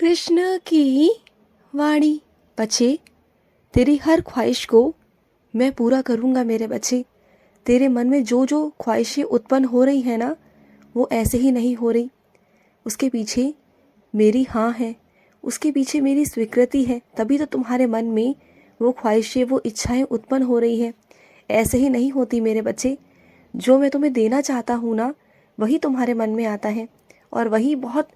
कृष्ण की वाणी। बच्चे, तेरी हर ख्वाहिश को मैं पूरा करूँगा मेरे बच्चे। तेरे मन में जो जो ख्वाहिशें उत्पन्न हो रही हैं ना, वो ऐसे ही नहीं हो रही। उसके पीछे मेरी हाँ है, उसके पीछे मेरी स्वीकृति है, तभी तो तुम्हारे मन में वो ख्वाहिशें, वो इच्छाएं उत्पन्न हो रही हैं। ऐसे ही नहीं होती मेरे बच्चे। जो मैं तुम्हें देना चाहता हूँ ना, वही तुम्हारे मन में आता है, और वही बहुत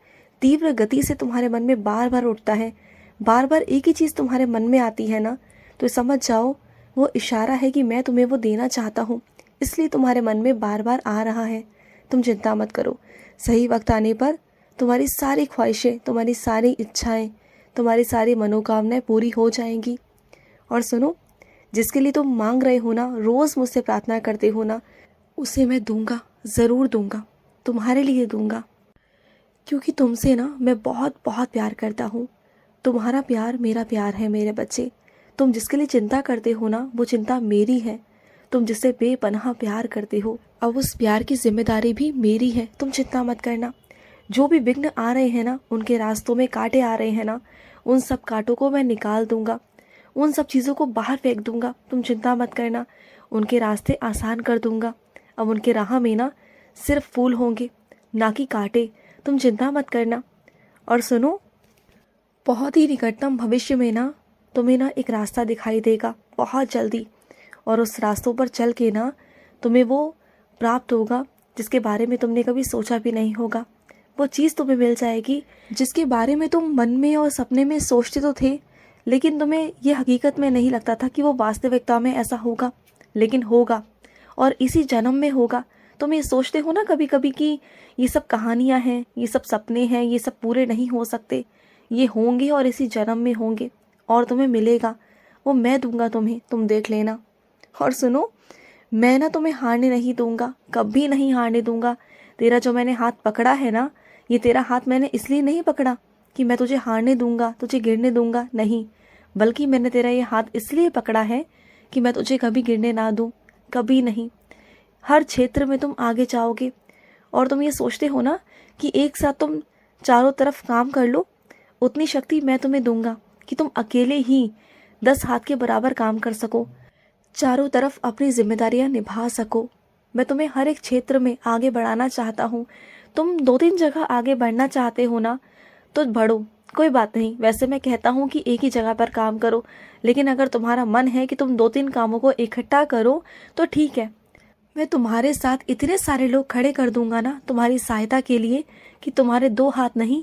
तीव्र गति से तुम्हारे मन में बार बार उठता है। बार बार एक ही चीज़ तुम्हारे मन में आती है ना, तो समझ जाओ वो इशारा है कि मैं तुम्हें वो देना चाहता हूँ, इसलिए तुम्हारे मन में बार बार आ रहा है। तुम चिंता मत करो, सही वक्त आने पर तुम्हारी सारी ख्वाहिशें, तुम्हारी सारी इच्छाएं, तुम्हारी सारी मनोकामनाएं पूरी हो जाएंगी। और सुनो, जिसके लिए तुम मांग रहे हो ना, रोज़ मुझसे प्रार्थना करते हो ना, उसे मैं दूंगा, ज़रूर दूंगा, तुम्हारे लिए दूंगा। क्योंकि तुमसे ना मैं बहुत बहुत प्यार करता हूँ। तुम्हारा प्यार मेरा प्यार है मेरे बच्चे। तुम जिसके लिए चिंता करते हो ना, वो चिंता मेरी है। तुम जिससे बेपनाह प्यार करते हो, अब उस प्यार की जिम्मेदारी भी मेरी है। तुम चिंता मत करना। जो भी विघ्न आ रहे हैं ना, उनके रास्तों में कांटे आ रहे हैं ना, उन सब कांटों को मैं निकाल दूंगा, उन सब चीज़ों को बाहर फेंक दूंगा। तुम चिंता मत करना, उनके रास्ते आसान कर दूंगा। अब उनके राह में ना सिर्फ फूल होंगे, ना कि कांटे। तुम चिंता मत करना। और सुनो, बहुत ही निकटतम भविष्य में ना तुम्हें ना एक रास्ता दिखाई देगा बहुत जल्दी, और उस रास्तों पर चल के ना तुम्हें वो प्राप्त होगा जिसके बारे में तुमने कभी सोचा भी नहीं होगा। वो चीज़ तुम्हें मिल जाएगी जिसके बारे में तुम मन में और सपने में सोचते तो थे, लेकिन तुम्हें ये हकीकत में नहीं लगता था कि वो वास्तविकता में ऐसा होगा, लेकिन होगा, और इसी जन्म में होगा। तुम ये सोचते हो ना कभी कभी कि ये सब कहानियाँ हैं, ये सब सपने हैं, ये सब पूरे नहीं हो सकते। ये होंगे और इसी जन्म में होंगे, और तुम्हें मिलेगा। वो मैं दूंगा तुम्हें, तुम देख लेना। और सुनो, मैं ना तुम्हें हारने नहीं दूंगा, कभी नहीं हारने दूंगा। तेरा जो मैंने हाथ पकड़ा है ना, ये तेरा हाथ मैंने इसलिए नहीं पकड़ा कि मैं तुझे हारने दूंगा, तुझे गिरने दूंगा, नहीं। बल्कि मैंने तेरा ये हाथ इसलिए पकड़ा है कि मैं तुझे कभी गिरने ना दूं, कभी नहीं। हर क्षेत्र में तुम आगे जाओगे। और तुम ये सोचते हो ना कि एक साथ तुम चारों तरफ काम कर लो, उतनी शक्ति मैं तुम्हें दूंगा कि तुम अकेले ही 10 हाथ के बराबर काम कर सको, चारों तरफ अपनी जिम्मेदारियां निभा सको। मैं तुम्हें हर एक क्षेत्र में आगे बढ़ाना चाहता हूँ। तुम 2-3 जगह आगे बढ़ना चाहते हो ना, तो बढ़ो, कोई बात नहीं। वैसे मैं कहता हूँ कि एक ही जगह पर काम करो, लेकिन अगर तुम्हारा मन है कि तुम 2-3 कामों को इकट्ठा करो तो ठीक है। मैं तुम्हारे साथ इतने सारे लोग खड़े कर दूंगा ना तुम्हारी सहायता के लिए, कि तुम्हारे 2 हाथ नहीं,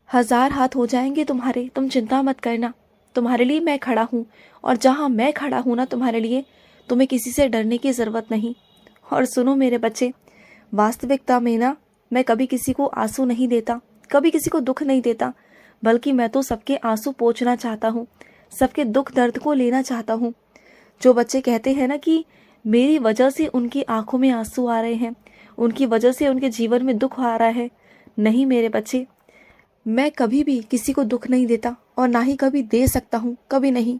1000 हाथ हो जाएंगे तुम्हारे। तुम चिंता मत करना, तुम्हारे लिए मैं खड़ा हूँ, और जहाँ मैं खड़ा हूँ ना तुम्हारे लिए, तुम्हें किसी से डरने की ज़रूरत नहीं। और सुनो मेरे बच्चे, वास्तविकता में ना मैं कभी किसी को आंसू नहीं देता, कभी किसी को दुख नहीं देता, बल्कि मैं तो सबके आंसू पोंछना चाहता हूँ, सबके दुख दर्द को लेना चाहता हूँ। जो बच्चे कहते हैं ना कि मेरी वजह से उनकी आंखों में आंसू आ रहे हैं, उनकी वजह से उनके जीवन में दुख आ रहा है, नहीं मेरे बच्चे, मैं कभी भी किसी को दुख नहीं देता, और ना ही कभी दे सकता हूँ, कभी नहीं।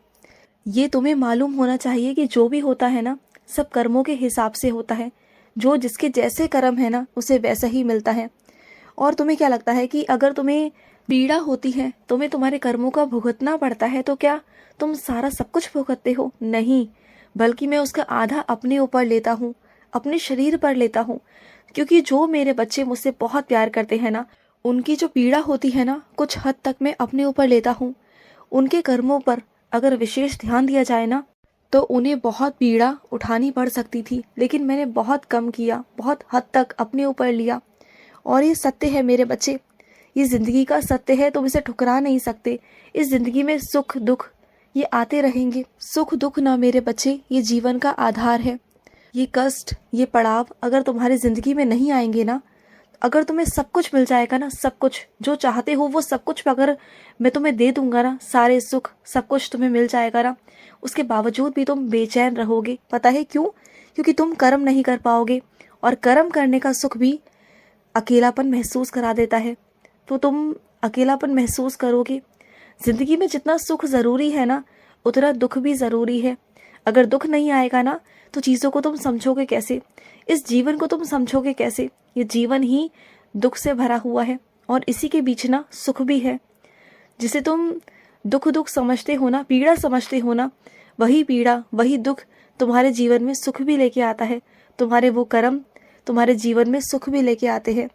ये तुम्हें मालूम होना चाहिए कि जो भी होता है ना, सब कर्मों के हिसाब से होता है। जो जिसके जैसे कर्म है ना, उसे वैसा ही मिलता है। और तुम्हें क्या लगता है कि अगर तुम्हें पीड़ा होती है, तुम्हें तुम्हारे कर्मों का भुगतना पड़ता है, तो क्या तुम सारा सब कुछ भुगतते हो? नहीं, बल्कि मैं उसका आधा अपने ऊपर लेता हूँ, अपने शरीर पर लेता हूँ। क्योंकि जो मेरे बच्चे मुझसे बहुत प्यार करते हैं ना, उनकी जो पीड़ा होती है ना, कुछ हद तक मैं अपने ऊपर लेता हूँ। उनके कर्मों पर अगर विशेष ध्यान दिया जाए ना, तो उन्हें बहुत पीड़ा उठानी पड़ सकती थी, लेकिन मैंने बहुत कम किया, बहुत हद तक अपने ऊपर लिया। और ये सत्य है मेरे बच्चे, ये जिंदगी का सत्य है, तुम इसे ठुकरा नहीं सकते। इस जिंदगी में सुख दुख ये आते रहेंगे। सुख दुख ना मेरे बच्चे, ये जीवन का आधार है। ये कष्ट, ये पड़ाव अगर तुम्हारी जिंदगी में नहीं आएंगे ना, अगर तुम्हें सब कुछ मिल जाएगा ना, सब कुछ जो चाहते हो वो सब कुछ अगर मैं तुम्हें दे दूंगा ना, सारे सुख सब कुछ तुम्हें मिल जाएगा ना, उसके बावजूद भी तुम बेचैन रहोगे। पता है क्यों? क्योंकि तुम कर्म नहीं कर पाओगे, और कर्म करने का सुख भी अकेलापन महसूस करा देता है। तो तुम अकेलापन महसूस करोगे। जिंदगी में जितना सुख ज़रूरी है ना, उतना दुख भी ज़रूरी है। अगर दुख नहीं आएगा ना, तो चीज़ों को तुम समझोगे कैसे? इस जीवन को तुम समझोगे कैसे? ये जीवन ही दुख से भरा हुआ है, और इसी के बीच ना सुख भी है। जिसे तुम दुख दुख समझते हो ना, पीड़ा समझते हो ना, वही पीड़ा वही दुख तुम्हारे जीवन में सुख भी लेके आता है। तुम्हारे वो कर्म तुम्हारे जीवन में सुख भी लेके आते हैं।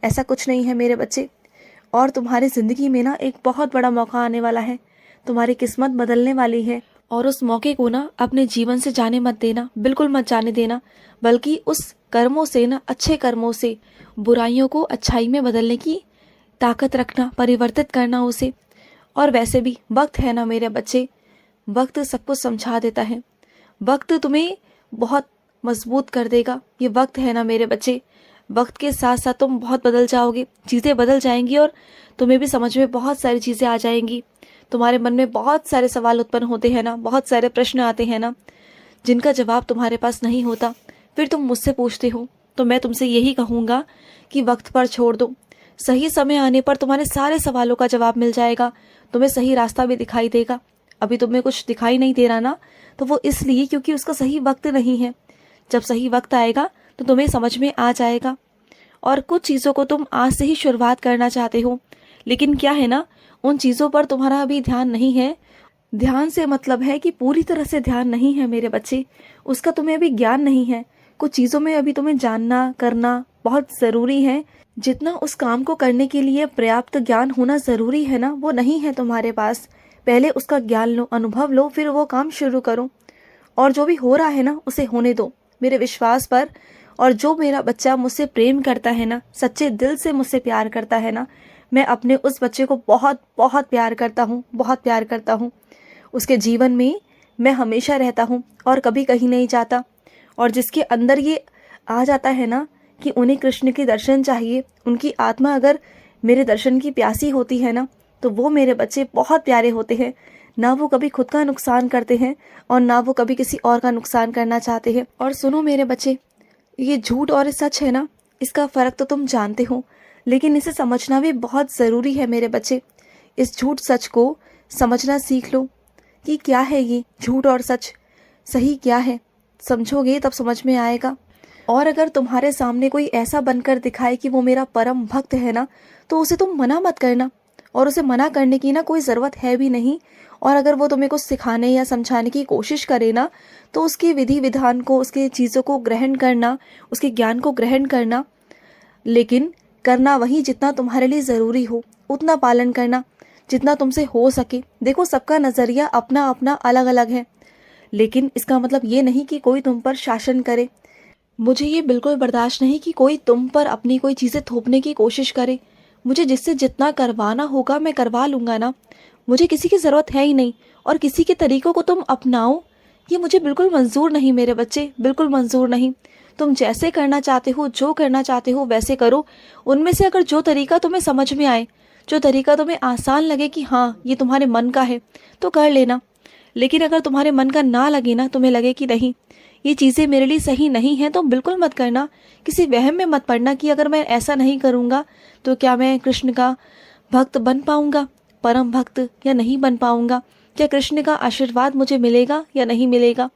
ऐसा कुछ नहीं है मेरे बच्चे। और तुम्हारी ज़िंदगी में ना एक बहुत बड़ा मौका आने वाला है। तुम्हारी किस्मत बदलने वाली है और उस मौके को ना अपने जीवन से जाने मत देना, बिल्कुल मत जाने देना, बल्कि उस कर्मों से ना, अच्छे कर्मों से बुराइयों को अच्छाई में बदलने की ताकत रखना, परिवर्तित करना उसे। और वैसे भी वक्त है ना मेरे बच्चे, वक्त सब कुछ समझा देता है। वक्त तुम्हें बहुत मजबूत कर देगा। ये वक्त है ना मेरे बच्चे, वक्त के साथ साथ तुम बहुत बदल जाओगे, चीज़ें बदल जाएंगी और तुम्हें भी समझ में बहुत सारी चीज़ें आ जाएंगी। तुम्हारे मन में बहुत सारे सवाल उत्पन्न होते हैं ना, बहुत सारे प्रश्न आते हैं ना, जिनका जवाब तुम्हारे पास नहीं होता, फिर तुम मुझसे पूछते हो। तो मैं तुमसे यही कहूँगा कि वक्त पर छोड़ दो। सही समय आने पर तुम्हारे सारे सवालों का जवाब मिल जाएगा, तुम्हें सही रास्ता भी दिखाई देगा। अभी तुम्हें कुछ दिखाई नहीं दे रहा ना, तो वो इसलिए क्योंकि उसका सही वक्त नहीं है। जब सही वक्त आएगा तो तुम्हें समझ में आ जाएगा। और कुछ चीज़ों को तुम आज से ही शुरुआत करना चाहते हो, लेकिन क्या है ना, उन चीज़ों पर तुम्हारा अभी ध्यान नहीं है। ध्यान से मतलब है कि पूरी तरह से ध्यान नहीं है मेरे बच्चे, उसका तुम्हें अभी ज्ञान नहीं है। कुछ चीज़ों में अभी तुम्हें जानना करना बहुत ज़रूरी है। जितना उस काम को करने के लिए पर्याप्त ज्ञान होना ज़रूरी है ना, वो नहीं है तुम्हारे पास। पहले उसका ज्ञान लो, अनुभव लो, फिर वो काम शुरू करो। और जो भी हो रहा है ना, उसे होने दो मेरे विश्वास पर। और जो मेरा बच्चा मुझसे प्रेम करता है ना, सच्चे दिल से मुझसे प्यार करता है ना, मैं अपने उस बच्चे को बहुत बहुत प्यार करता हूँ, बहुत प्यार करता हूँ। उसके जीवन में मैं हमेशा रहता हूँ और कभी कहीं नहीं जाता। और जिसके अंदर ये आ जाता है ना कि उन्हें कृष्ण के दर्शन चाहिए, उनकी आत्मा अगर मेरे दर्शन की प्यासी होती है ना, तो वो मेरे बच्चे बहुत प्यारे होते हैं। ना वो कभी खुद का नुकसान करते हैं और ना वो कभी किसी और का नुकसान करना चाहते हैं। और सुनो मेरे बच्चे, ये झूठ और सच है ना, इसका फ़र्क तो तुम जानते हो, लेकिन इसे समझना भी बहुत ज़रूरी है मेरे बच्चे। इस झूठ सच को समझना सीख लो कि क्या है ये झूठ और सच, सही क्या है। समझोगे तब समझ में आएगा। और अगर तुम्हारे सामने कोई ऐसा बनकर दिखाए कि वो मेरा परम भक्त है ना, तो उसे तुम मना मत करना। और उसे मना करने की ना कोई ज़रूरत है भी नहीं। और अगर वो तुम्हें कुछ सिखाने या समझाने की कोशिश करे ना, तो उसके विधि विधान को, उसके चीज़ों को ग्रहण करना, उसके ज्ञान को ग्रहण करना, लेकिन करना वही जितना तुम्हारे लिए ज़रूरी हो, उतना पालन करना जितना तुमसे हो सके। देखो, सबका नज़रिया अपना अपना अलग अलग है, लेकिन इसका मतलब ये नहीं कि कोई तुम पर शासन करे। मुझे ये बिल्कुल बर्दाश्त नहीं कि कोई तुम पर अपनी कोई चीज़ें थोपने की कोशिश करे। मुझे जिससे जितना करवाना होगा मैं करवा लूँगा ना, मुझे किसी की ज़रूरत है ही नहीं। और किसी के तरीक़ों को तुम अपनाओ, ये मुझे बिल्कुल मंजूर नहीं मेरे बच्चे, बिल्कुल मंजूर नहीं। तुम जैसे करना चाहते हो, जो करना चाहते हो वैसे करो। उनमें से अगर जो तरीका तुम्हें समझ में आए, जो तरीका तुम्हें आसान लगे कि हाँ ये तुम्हारे मन का है, तो कर लेना। लेकिन अगर तुम्हारे मन का ना लगे ना, तुम्हें लगे कि नहीं ये चीज़ें मेरे लिए सही नहीं हैं, तो बिल्कुल मत करना। किसी वहम में मत पड़ना कि अगर मैं ऐसा नहीं करूँगा तो क्या मैं कृष्ण का भक्त बन पाऊँगा, परम भक्त, या नहीं बन पाऊँगा। क्या कृष्ण का आशीर्वाद मुझे मिलेगा या नहीं मिलेगा।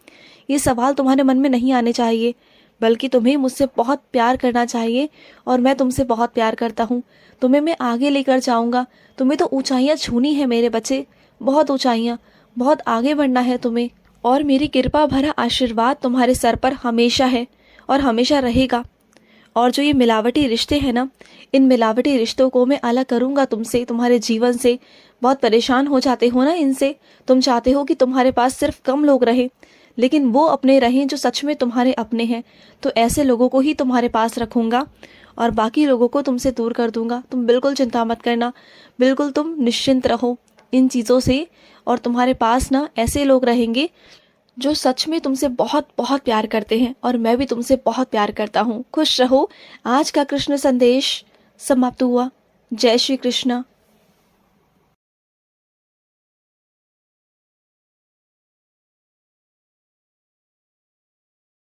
ये सवाल तुम्हारे मन में नहीं आने चाहिए, बल्कि तुम्हें मुझसे बहुत प्यार करना चाहिए। और मैं तुमसे बहुत प्यार करता हूँ। तुम्हें मैं आगे लेकर जाऊँगा। तुम्हें तो ऊंचाइयाँ छूनी है मेरे बच्चे, बहुत ऊंचाइयाँ, बहुत आगे बढ़ना है तुम्हें। और मेरी कृपा भरा आशीर्वाद तुम्हारे सर पर हमेशा है और हमेशा रहेगा। और जो ये मिलावटी रिश्ते हैं ना, इन मिलावटी रिश्तों को मैं अलग करूँगा तुमसे, तुम्हारे जीवन से। बहुत परेशान हो जाते हो ना इनसे। तुम चाहते हो कि तुम्हारे पास सिर्फ कम लोग रहें, लेकिन वो अपने रहें जो सच में तुम्हारे अपने हैं। तो ऐसे लोगों को ही तुम्हारे पास रखूँगा और बाकी लोगों को तुमसे दूर कर दूँगा। तुम बिल्कुल चिंता मत करना, बिल्कुल तुम निश्चिंत रहो इन चीज़ों से। और तुम्हारे पास ना ऐसे लोग रहेंगे जो सच में तुमसे बहुत बहुत प्यार करते हैं, और मैं भी तुमसे बहुत प्यार करता हूँ। खुश रहो। आज का कृष्ण संदेश समाप्त हुआ। जय श्री कृष्ण।